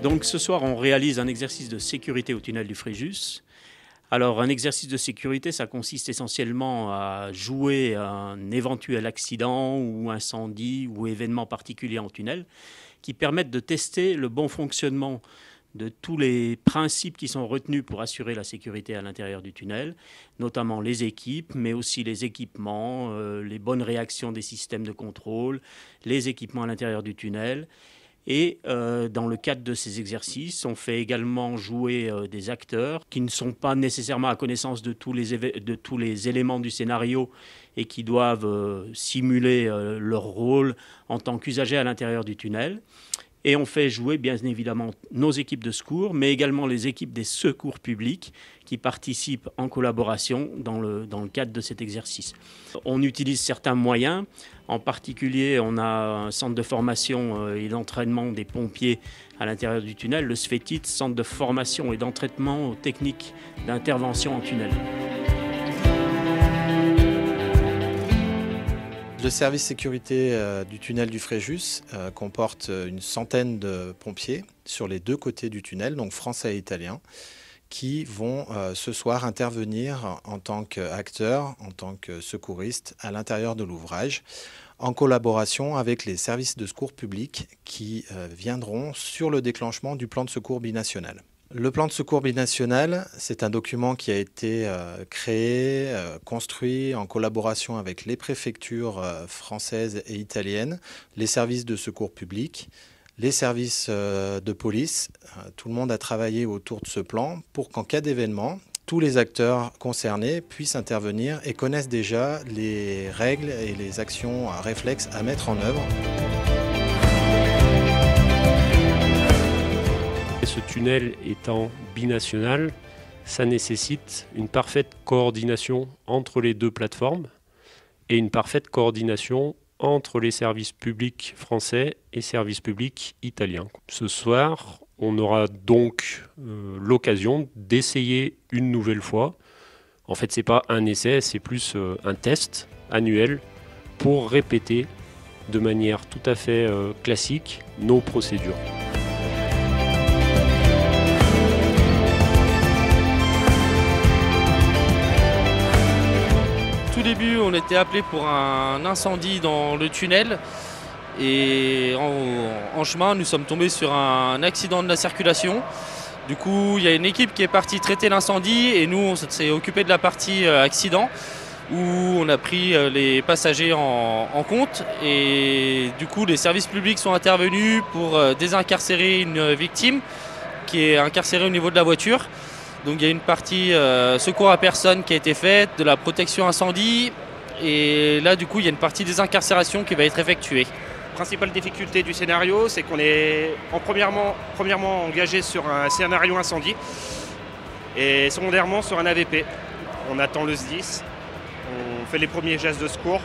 Donc ce soir, on réalise un exercice de sécurité au tunnel du Fréjus. Alors un exercice de sécurité, ça consiste essentiellement à jouer un éventuel accident ou incendie ou événement particulier en tunnel qui permettent de tester le bon fonctionnement de tous les principes qui sont retenus pour assurer la sécurité à l'intérieur du tunnel, notamment les équipes, mais aussi les équipements, les bonnes réactions des systèmes de contrôle, les équipements à l'intérieur du tunnel. Et dans le cadre de ces exercices, on fait également jouer des acteurs qui ne sont pas nécessairement à connaissance de tous les éléments du scénario et qui doivent simuler leur rôle en tant qu'usagers à l'intérieur du tunnel. Et on fait jouer bien évidemment nos équipes de secours, mais également les équipes des secours publics qui participent en collaboration dans le cadre de cet exercice. On utilise certains moyens, en particulier on a un centre de formation et d'entraînement des pompiers à l'intérieur du tunnel, le SFETIT, centre de formation et d'entraînement aux techniques d'intervention en tunnel. Le service sécurité du tunnel du Fréjus comporte une centaine de pompiers sur les deux côtés du tunnel, donc français et italiens, qui vont ce soir intervenir en tant qu'acteurs, en tant que secouristes à l'intérieur de l'ouvrage, en collaboration avec les services de secours publics qui viendront sur le déclenchement du plan de secours binational. Le plan de secours binational, c'est un document qui a été créé, construit en collaboration avec les préfectures françaises et italiennes, les services de secours public, les services de police. Tout le monde a travaillé autour de ce plan pour qu'en cas d'événement, tous les acteurs concernés puissent intervenir et connaissent déjà les règles et les actions réflexes à mettre en œuvre. Ce tunnel étant binational, ça nécessite une parfaite coordination entre les deux plateformes et une parfaite coordination entre les services publics français et services publics italiens. Ce soir, on aura donc l'occasion d'essayer une nouvelle fois. En fait, ce n'est pas un essai, c'est plus un test annuel pour répéter de manière tout à fait classique nos procédures. Au début, on était appelé pour un incendie dans le tunnel et en chemin, nous sommes tombés sur un accident de la circulation. Du coup, il y a une équipe qui est partie traiter l'incendie et nous, on s'est occupé de la partie accident où on a pris les passagers en compte et du coup, les services publics sont intervenus pour désincarcérer une victime qui est incarcérée au niveau de la voiture. Donc il y a une partie secours à personne qui a été faite, de la protection incendie et là du coup il y a une partie des incarcérations qui va être effectuée. La principale difficulté du scénario, c'est qu'on est premièrement engagé sur un scénario incendie et secondairement sur un AVP. On attend le SDIS, on fait les premiers gestes de secours